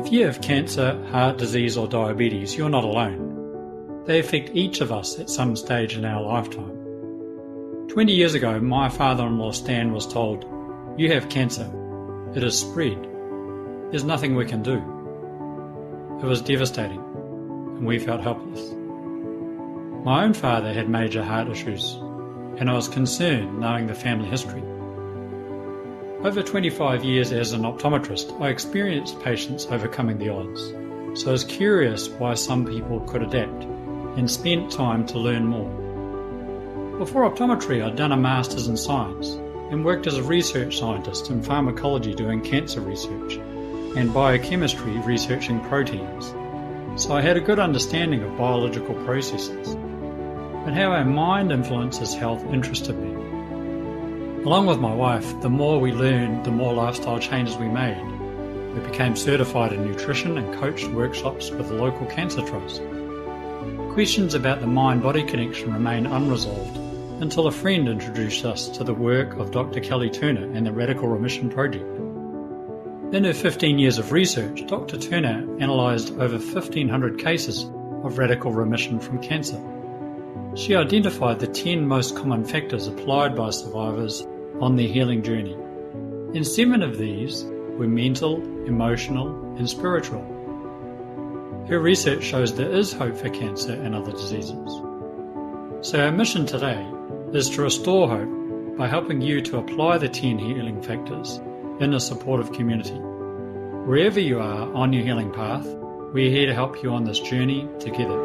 If you have cancer, heart disease or diabetes, you're not alone. They affect each of us at some stage in our lifetime. 20 years ago, my father-in-law Stan was told, "You have cancer. It has spread. There's nothing we can do." It was devastating, and we felt helpless. My own father had major heart issues, and I was concerned knowing the family history. Over 25 years as an optometrist, I experienced patients overcoming the odds, so I was curious why some people could adapt, and spent time to learn more. Before optometry, I'd done a Master's in Science, and worked as a research scientist in pharmacology doing cancer research, and biochemistry researching proteins, so I had a good understanding of biological processes. But how our mind influences health interested me. Along with my wife, the more we learned, the more lifestyle changes we made. We became certified in nutrition and coached workshops with the local cancer trust. Questions about the mind-body connection remained unresolved until a friend introduced us to the work of Dr. Kelly Turner and the Radical Remission Project. In her 15 years of research, Dr. Turner analysed over 1,500 cases of radical remission from cancer. She identified the 10 most common factors applied by survivors on their healing journey, and 7 of these were mental, emotional, and spiritual. Her research shows there is hope for cancer and other diseases. So our mission today is to restore hope by helping you to apply the 10 healing factors in a supportive community. Wherever you are on your healing path, we're here to help you on this journey together.